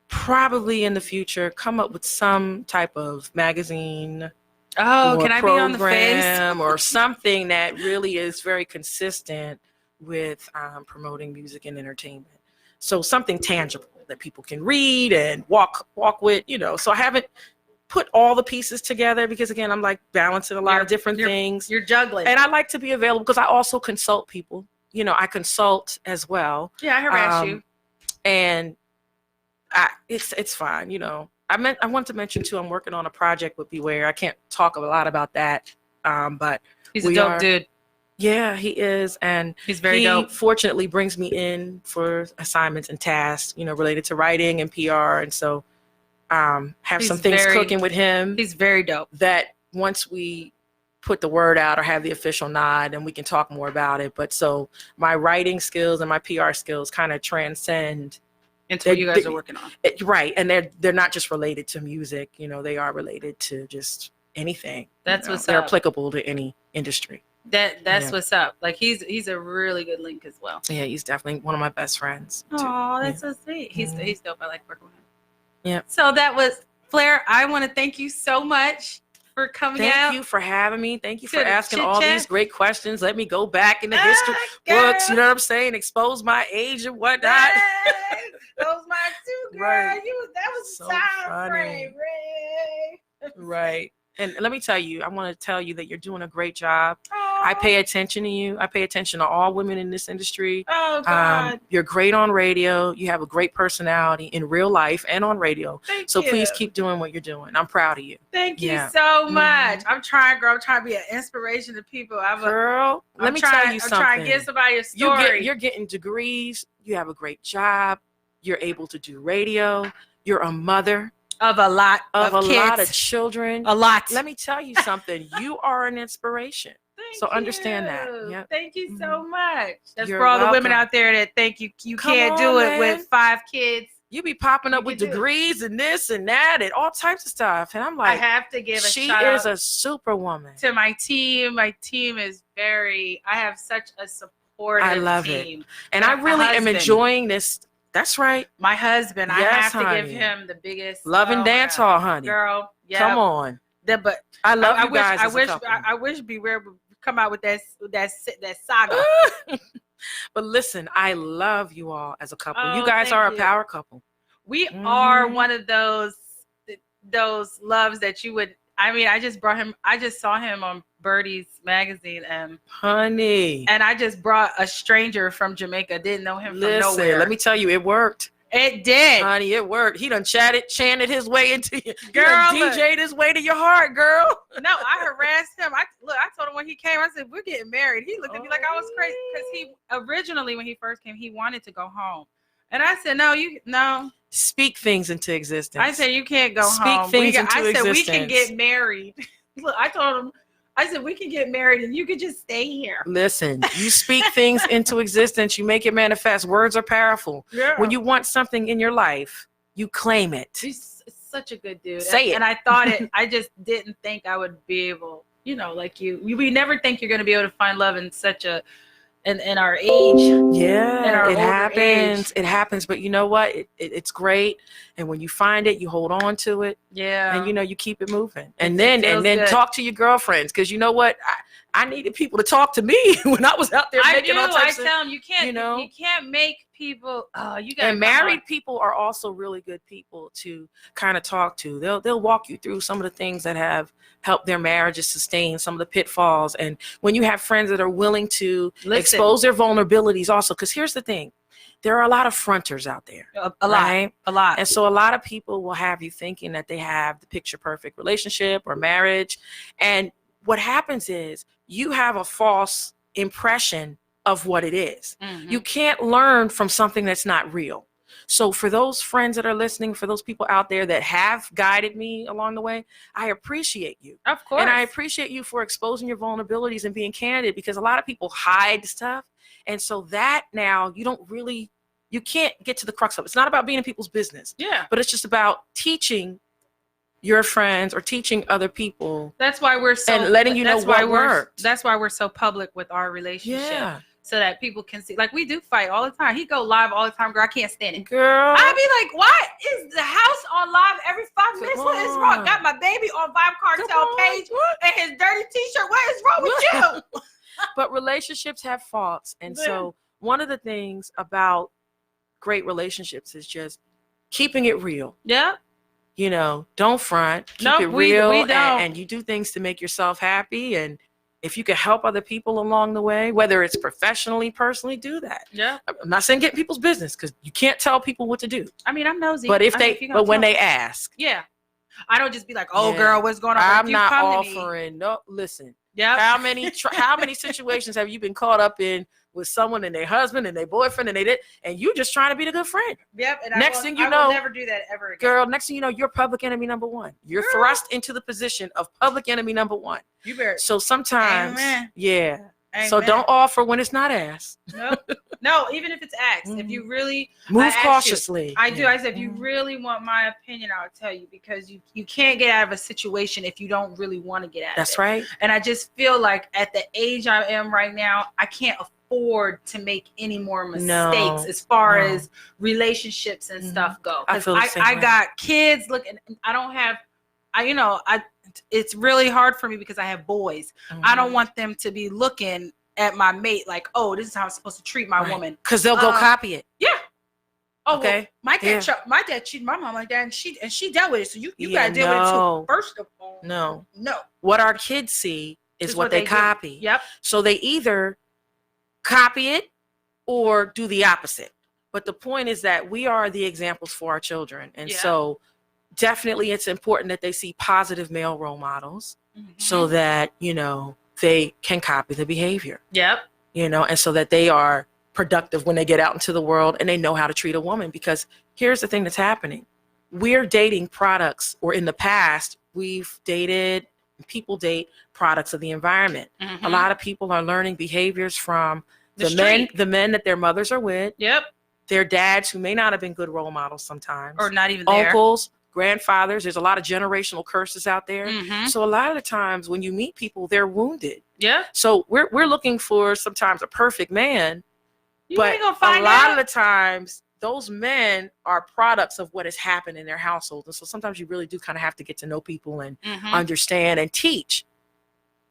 probably in the future come up with some type of magazine. Oh, can I be on the face? Or something that really is very consistent with promoting music and entertainment. So something tangible that people can read and walk with, you know. So I haven't put all the pieces together because, again, I'm like balancing a lot of different things. You're juggling. And I like to be available because I also consult people. You know, I consult as well. Yeah, I harass you. And it's fine, you know. I want to mention too, I'm working on a project with Beware. I can't talk a lot about that, but he's a dope dude. Yeah, he is, and he's very dope. Fortunately, brings me in for assignments and tasks, you know, related to writing and PR, and so have some things cooking with him. He's very dope. That once we put the word out or have the official nod, and we can talk more about it. But so my writing skills and my PR skills kind of transcend. Into what you guys are working on. Right. And they're not just related to music, you know, they are related to just anything. That's what's up. They're applicable to any industry. That's what's up. Like he's a really good link as well. Yeah, he's definitely one of my best friends. Oh, that's so sweet. He's dope. I like working with him. Yeah. So that was FLAIR. I want to thank you so much for coming out. Thank you for having me. Thank you for asking all these great questions. Let me go back in the history books, you know what I'm saying? Expose my age and whatnot. Those my too, girl. Right. That was So time frame, Right. And let me tell you, I want to tell you that you're doing a great job. Oh. I pay attention to you. I pay attention to all women in this industry. Oh, God. You're great on radio. You have a great personality in real life and on radio. Thank you. Please keep doing what you're doing. I'm proud of you. Thank you so much. I'm trying, girl. I'm trying to be an inspiration to people. Girl, let me tell you something. I'm trying to give somebody a story. You're getting degrees. You have a great job. You're able to do radio. You're a mother. Of a lot of kids. Lot of children. A lot. Let me tell you something. You are an inspiration. So understand that. Yep. Thank you so much. That's You're for all welcome. the women out there that think you can't do it with 5 kids. You be popping up with degrees and this and that and all types of stuff. And I'm like, I have to give a she shout is out a superwoman. to my team. My team is I have such a supportive I love team. it. And I really am enjoying this. That's right. My husband, yes, I have to give him the biggest love and dance hall, honey. Girl, yeah. Come on. But I love you guys. I wish Beware would come out with that saga. But listen, I love you all as a couple. You guys are a power couple. We are one of those loves that you would. I mean, I just saw him on Birdie's magazine, honey. And I just brought a stranger from Jamaica. Didn't know him from nowhere. Let me tell you, it worked. It did, honey. It worked. He done chanted his way into you. Girl, he done DJ'd his way to your heart, girl. No, I harassed him. I told him when he came, I said, we're getting married. He looked at me like I was crazy because he originally, when he first came, he wanted to go home. And I said, no. Speak things into existence. I said, you can't go home. Speak things into existence. I said, we can get married. Look, I told him, I said, we can get married and you can just stay here. Listen, you speak things into existence. You make it manifest. Words are powerful. Yeah. When you want something in your life, you claim it. He's such a good dude. Say it. And I thought I just didn't think I would be able, like we never think you're going to be able to find love in such in our age. Yeah, it happens. It happens. But you know what? It's great. And when you find it, you hold on to it. Yeah. And you keep it moving. And then talk to your girlfriends. Because you know what? I needed people to talk to me when I was out there making all types of. I tell them you can't make people. You got. And married people are also really good people to kind of talk to. They'll walk you through some of the things that have helped their marriages sustain, some of the pitfalls. And when you have friends that are willing to expose their vulnerabilities, also, because here's the thing. There are a lot of fronters out there. A lot. And so a lot of people will have you thinking that they have the picture perfect relationship or marriage. And what happens is you have a false impression of what it is. Mm-hmm. You can't learn from something that's not real. So for those friends that are listening, for those people out there that have guided me along the way, I appreciate you. Of course. And I appreciate you for exposing your vulnerabilities and being candid, because a lot of people hide stuff. And so that now you can't get to the crux of it. It's not about being in people's business. Yeah. But it's just about teaching your friends or teaching other people. That's why we're so, and letting you know what works. That's why we're so public with our relationship. Yeah. So that people can see. Like, we do fight all the time. He go live all the time, girl. I can't stand it. Girl. I be like, what is the house on live every 5 minutes? What is wrong? Got my baby on Vibe Cartel page and his dirty t-shirt. What is wrong with you? But relationships have faults. And so one of the things about great relationships is just keeping it real. Yeah. You know, don't front. Keep it real. We don't. And you do things to make yourself happy. And if you can help other people along the way, whether it's professionally, personally, do that. Yeah. I'm not saying get in people's business, because you can't tell people what to do. I mean, I'm nosy. But when they ask. Yeah. I don't just be like, oh, girl, what's going on? I'm not offering. No, listen. Yeah. How many situations have you been caught up in with someone and their husband and their boyfriend and you just trying to be the good friend? Yep. And next thing you know, I will never do that ever again. Girl, next thing you know, you're public enemy number one. You're thrust into the position of public enemy number one. You better. So sometimes, yeah. Amen. So don't offer when it's not asked. Nope. No, even if it's asked. If you really move cautiously. I do. I said, if you really want my opinion, I'll tell you, because you can't get out of a situation if you don't really want to get out of it. That's right. And I just feel like at the age I am right now, I can't afford to make any more mistakes as far as relationships and stuff go. I feel the same I way. got kids. Look, I don't have. It's really hard for me because I have boys. I don't want them to be looking at my mate like, oh, this is how I'm supposed to treat my woman. Because they'll go copy it. Yeah. Oh, okay. Well, my dad cheated my mom like that, and she dealt with it. So you gotta deal with it too. First of all, no. What our kids see is what they copy. Yep. So they either copy it or do the opposite. But the point is that we are the examples for our children, and so definitely it's important that they see positive male role models, so that they can copy the behavior. Yep. And so that they are productive when they get out into the world and they know how to treat a woman. Because here's the thing that's happening. We're dating products, or in the past, we've dated, people date products of the environment. A lot of people are learning behaviors from the men that their mothers are with. Yep. Their dads, who may not have been good role models sometimes. Or not even there. Uncles, grandfathers. There's a lot of generational curses out there. So a lot of the times when you meet people, they're wounded. Yeah. So we're looking for sometimes a perfect man. But ain't gonna find a lot out. of the times, those men are products of what has happened in their household. And so sometimes you really do kind of have to get to know people and understand and teach.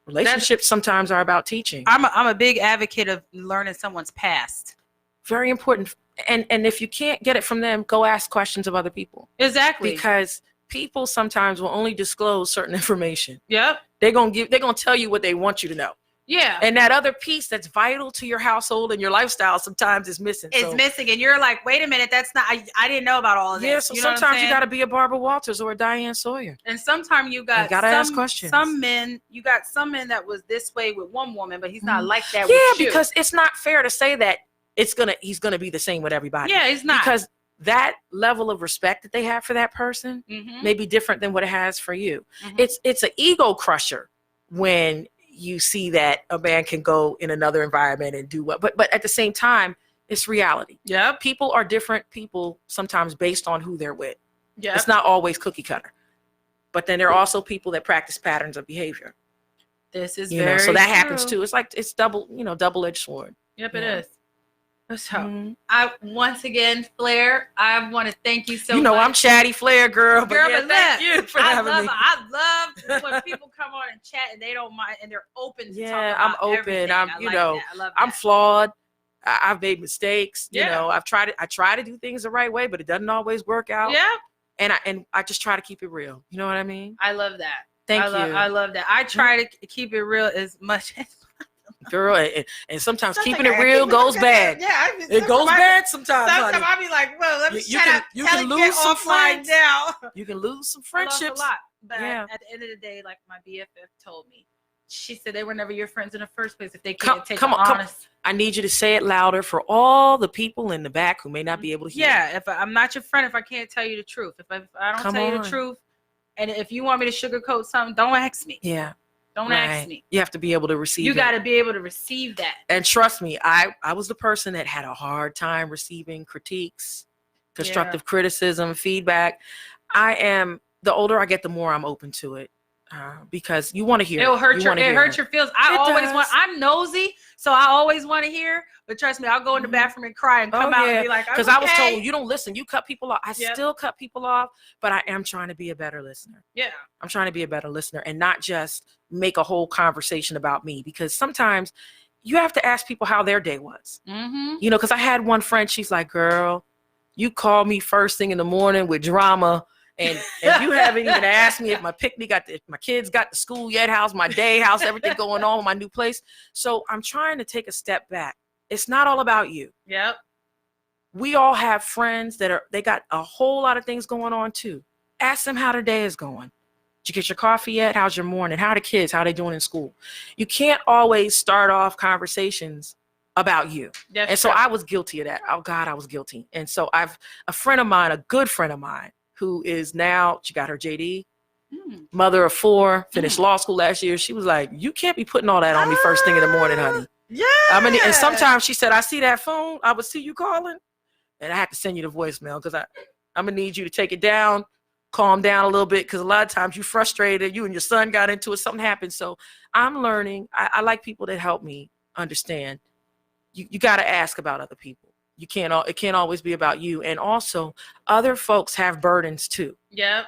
Relationships sometimes are about teaching. I'm a big advocate of learning someone's past. Very important. And if you can't get it from them, go ask questions of other people. Exactly. Because people sometimes will only disclose certain information. Yep. They're gonna tell you what they want you to know. Yeah. And that other piece that's vital to your household and your lifestyle sometimes is missing. It's missing. And you're like, wait a minute, that's not, I didn't know about all of this. Yeah, so sometimes you got to be a Barbara Walters or a Diane Sawyer. And sometimes you got to ask questions. You got some men that was this way with one woman, but he's not like that with you. Yeah, because it's not fair to say that he's gonna be the same with everybody. Yeah, he's not. Because that level of respect that they have for that person may be different than what it has for you. It's an ego crusher when you see that a man can go in another environment and do what, but at the same time, it's reality. Yeah. People are different people sometimes based on who they're with. Yeah. It's not always cookie cutter. But then there are also people that practice patterns of behavior. This is so that happens too. It's like it's double-edged sword. Yep, it is. So once again, FLAIR, I want to thank you so much. I'm chatty FLAIR girl, but thank you for having me. I love love when people come on and chat and they don't mind and they're open to talk Yeah, about I'm open. everything. I'm, I you like know, that. I love I'm that. flawed. I've made mistakes. You Yeah. know, I try to do things the right way, but it doesn't always work out. Yeah, And I just try to keep it real. You know what I mean? I love that. Thank you. I love that. I try to keep it real as much as Girl, and sometimes Sometimes keeping I it gotta real keep goes bad. Yeah, It goes bad sometimes, Sometimes honey. I'll be like, "Whoa, let me You shut can- up. you Tell can it, lose get some offline friends. now." You can lose some I lost a friendships. lot, but Yeah. at the end of the day, like my BFF told me, she said they were never your friends in the first place if they Come- can't take come the on, come- honest. I need you to say it louder for all the people in the back who may not be able to hear. Yeah, if I'm not your friend, if I can't tell you the truth, if I don't Come tell you on. the truth, and if you want me to sugarcoat something, don't ask me. Yeah. Don't Right. ask me. You have to be able to receive You it. got to be able to receive that. And trust me, I was the person that had a hard time receiving critiques, constructive criticism, feedback. The older I get, the more I'm open to it. Because you want to hear It'll hurt you your wanna it hear hurts your feelings. I It always does. want. I'm nosy, so I always want to hear. But trust me, I'll go in the Mhm. bathroom and cry and come out and be like, because I'm I was okay. told you don't listen, you cut people off. I Yep. still cut people off, but I am trying to be a better listener. Yeah. I'm trying to be a better listener and not just make a whole conversation about me, because sometimes you have to ask people how their day was. Mm-hmm. You know, because I had one friend, she's like, girl, you call me first thing in the morning with drama, and you haven't even asked me if my my kids got to school yet, how's my day, how's everything going on with my new place. So I'm trying to take a step back. It's not all about you. Yep. We all have friends they got a whole lot of things going on too. Ask them how their day is going. Did you get your coffee yet? How's your morning? How are the kids? How are they doing in school? You can't always start off conversations about you. That's And so true. I was guilty of that. Oh God, I was guilty. And so a friend of mine, a good friend of mine, who is now, she got her JD, mother of 4, finished law school last year. She was like, you can't be putting all that on me first thing in the morning, honey. Yeah. And sometimes she said, I see that phone, I would see you calling, and I have to send you the voicemail because I'm gonna need you to take it down, calm down a little bit, because a lot of times you frustrated, you and your son got into it, something happened. So I'm learning. I like people that help me understand. You got to ask about other people. It can't always be about you. And also, other folks have burdens too. Yep.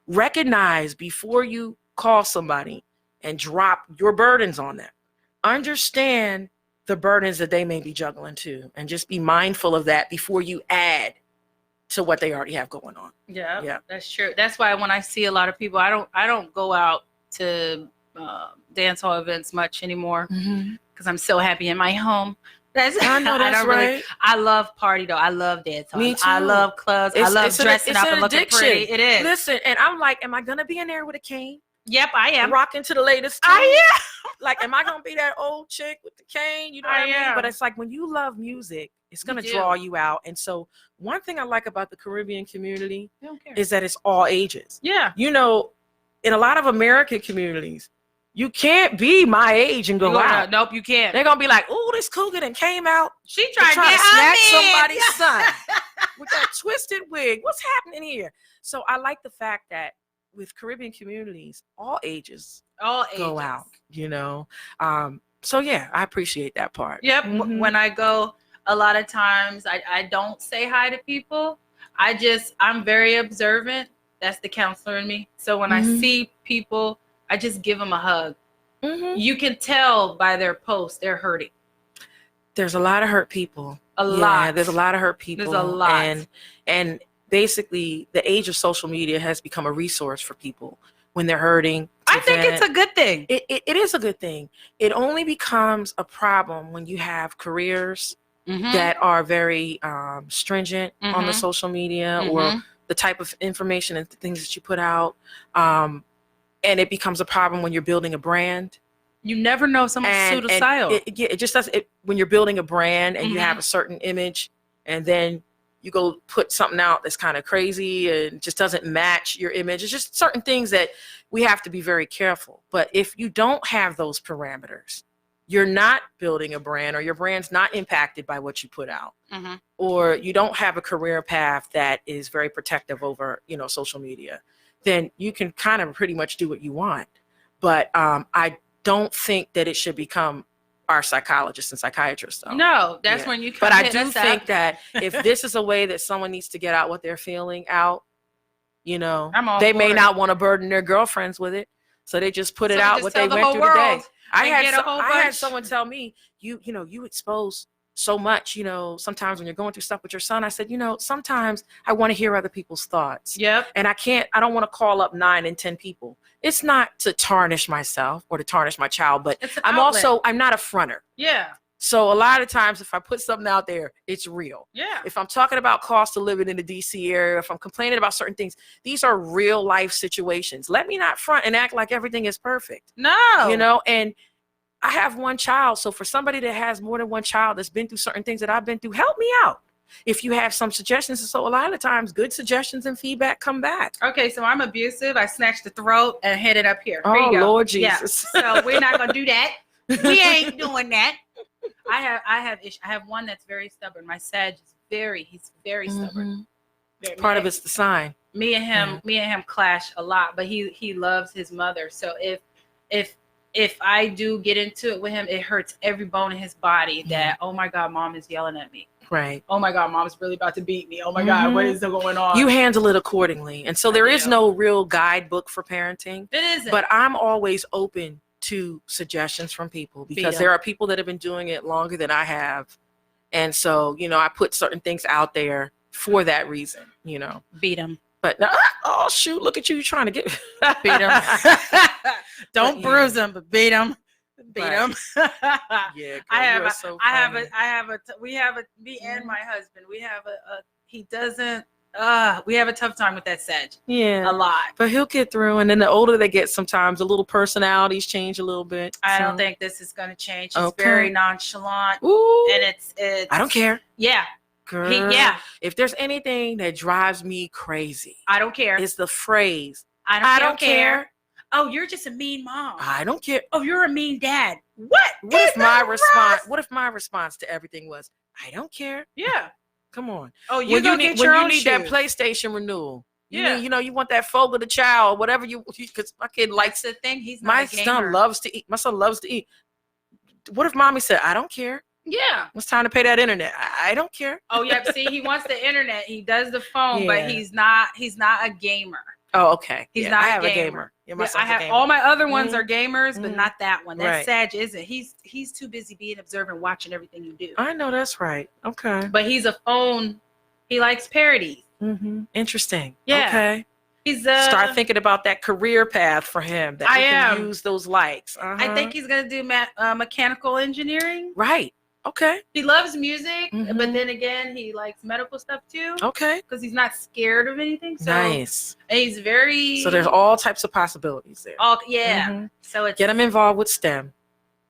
Recognize before you call somebody and drop your burdens on them. Understand the burdens that they may be juggling too, and just be mindful of that before you add to what they already have going on. Yeah. That's true. That's why when I see a lot of people, I don't go out to dance hall events much anymore because I'm so happy in my home. I know that's right. I love party though. I love dance halls. Me too. I love clubs. I love dressing up and looking pretty. It is. Listen, and I'm like, am I gonna be in there with a cane? Yep, I am. Rocking to the latest. I am. Like, am I gonna be that old chick with the cane? You know what I mean? am. But it's like when you love music, it's gonna You draw do. you out. And so one thing I like about the Caribbean community I don't care. is that it's all ages. Yeah. You know, in a lot of American communities, you can't be my age and go out. Nope, you can't. They're gonna be like, "Oh, this cougar that came out She to tried to try get to her snatch man. somebody's son with that twisted wig. What's happening here?" So I like the fact that with Caribbean communities, all ages All go ages. out. You know, so yeah, I appreciate that part. Yep. Mhm. When I go, a lot of times I don't say hi to people. I'm very observant. That's the counselor in me. So when I see people, I just give them a hug. You can tell by their posts they're hurting. There's a lot of hurt people. A lot. There's a lot of hurt people. There's a lot. And basically, the age of social media has become a resource for people when they're hurting. I think it's a good thing. It is a good thing. It only becomes a problem when you have careers that are very stringent on the social media or the type of information and things that you put out. And it becomes a problem when you're building a brand. You never know someone's suicidal. It just does it when you're building a brand and you have a certain image, and then you go put something out that's kind of crazy and just doesn't match your image. It's just certain things that we have to be very careful. But if you don't have those parameters, you're not building a brand, or your brand's not impacted by what you put out, or you don't have a career path that is very protective over, social media, then you can kind of pretty much do what you want. But I don't think that it should become our psychologists and psychiatrists, though. No, that's when you come. But I do think that if this is a way that someone needs to get out what they're feeling out, they may not want to burden their girlfriends with it. So they just put it So out just what tell they the went whole through today. world I and had get a whole I had bunch. someone tell me, you know, you expose so much, you know, sometimes when you're going through stuff with your son. I said, you know, sometimes I want to hear other people's thoughts. Yep. And I don't want to call up 9 and 10 people. It's not to tarnish myself or to tarnish my child, but It's an I'm outlet. I'm not a fronter. Yeah. So a lot of times if I put something out there, it's real. Yeah. If I'm talking about cost of living in the DC area, if I'm complaining about certain things, these are real life situations. Let me not front and act like everything is perfect. No. You know, and I have one child. So for somebody that has more than one child that's been through certain things that I've been through, help me out. If you have some suggestions. So a lot of times good suggestions and feedback come back. Okay, so I'm abusive. I snatched the throat and hit it up here. Oh, Here you go. Lord Jesus. Yeah. So we're not gonna do that. We ain't doing that. I have one that's very stubborn. My Sag is he's very stubborn. Part of it's the sign. Me and him clash a lot, but he loves his mother. So if I do get into it with him, it hurts every bone in his body that, oh my God, mom is yelling at me. Right. Oh my God, mom's really about to beat me. Oh my God, what is going on? You handle it accordingly. And so there is no real guidebook for parenting. It isn't. But I'm always open to suggestions from people because there are people that have been doing it longer than I have. And so, you know, I put certain things out there for that reason, you know. Beat him. But oh shoot, look at you trying to get beat him. Don't bruise him, but beat him. Beat him. Yeah, girl, me and my husband, we have we have a tough time with that Sag. Yeah. A lot. But he'll get through. And then the older they get, sometimes the little personalities change a little bit. I don't think this is going to change. He's very nonchalant. Ooh. And it's I don't care. Yeah. Girl, if there's anything that drives me crazy, I don't care. It's the phrase, I don't care. Oh, you're just a mean mom. I don't care. Oh, you're a mean dad. What if my response? What if my response to everything was, I don't care? Yeah. Come on. Oh, you need that PlayStation renewal. You know, you want that Fogle the child, whatever because my kid likes the thing. He's not my a gamer. son loves to eat. My son loves to eat. What if mommy said, I don't care? Yeah. It's time to pay that internet. I don't care. Oh, yeah. See, he wants the internet. He does the phone, but he's not a gamer. Oh, okay. He's not a gamer. Yeah, I have all my other ones are gamers, but not that one. That Sag isn't. He's too busy being observant, watching everything you do. I know that's right. Okay. But he's a phone. He likes parodies. Interesting. Yeah. Okay. He's start thinking about that career path for him. That he can use those likes. I think he's gonna do mechanical engineering. Right. Okay. He loves music, but then again, he likes medical stuff too. Okay. Because he's not scared of anything. So, nice. And he's very. So there's all types of possibilities there. Oh yeah. So it's get him involved with STEM.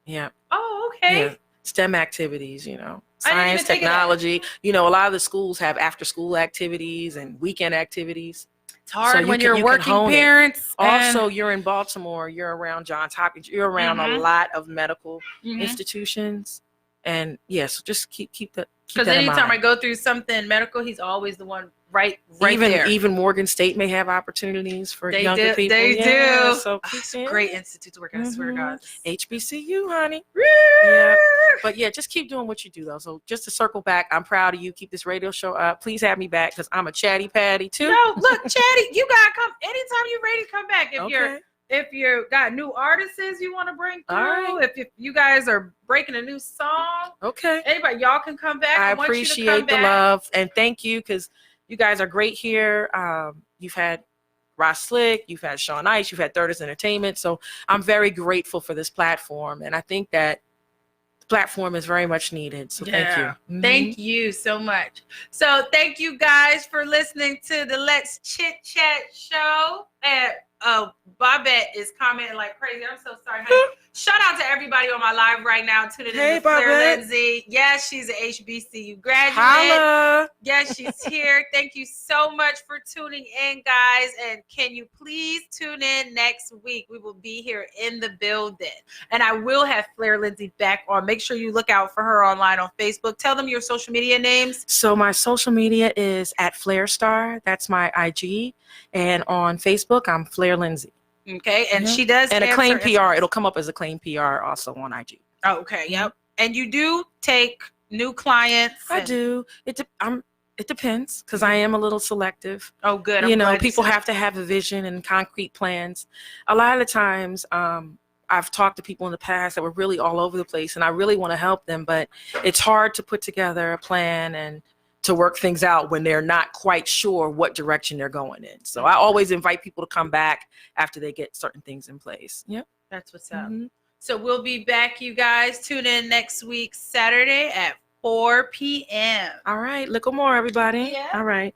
Yeah. Oh okay. Yeah. STEM activities, you know, science, technology. You know, a lot of the schools have after-school activities and weekend activities. It's hard when you're working parents. Also, you're in Baltimore. You're around Johns Hopkins. You're around a lot of medical institutions. And yes, just keep that. Because anytime I go through something medical, he's always the one right there. Even Morgan State may have opportunities for younger people. They do. So great institute to work at. I swear to God. HBCU, honey. Woo! Yeah. But yeah, just keep doing what you do though. So just to circle back, I'm proud of you. Keep this radio show up. Please have me back because I'm a chatty patty too. No, look, chatty, you gotta come anytime you're ready to come back. If you got new artists you want to bring through, if you guys are breaking a new song, anybody, y'all can come back. I appreciate the love and thank you because you guys are great here. You've had Ross Slick, you've had Sean Ice, you've had Third Entertainment. So I'm very grateful for this platform, and I think that the platform is very much needed. So thank you. Thank you so much. So thank you guys for listening to the Let's Chit Chat show. Bobette is commenting like crazy. I'm so sorry, honey. Shout out to everybody on my live right now tuning in to FLAIR Lindsay. Yes, she's an HBCU graduate. Holla. Yes, she's here. Thank you so much for tuning in, guys. And can you please tune in next week? We will be here in the building. And I will have FLAIR Lindsay back on. Make sure you look out for her online on Facebook. Tell them your social media names. So my social media is at FLAIR That's my IG. And on Facebook, I'm FLAIR Lindsay. Okay, and she does and Acclaim PR. It'll come up as Acclaim PR also on IG. Oh, okay, yep. And you do take new clients. I do. It depends, because I am a little selective. Oh, good. You I'm know, glad people said have to have a vision and concrete plans. A lot of the times, I've talked to people in the past that were really all over the place, and I really want to help them, but it's hard to put together a plan and to work things out when they're not quite sure what direction they're going in. So I always invite people to come back after they get certain things in place. Yep. That's what's up. Mhm. So we'll be back, you guys. Tune in next week, Saturday at 4 p.m. All right. Look more, everybody. Yeah. All right.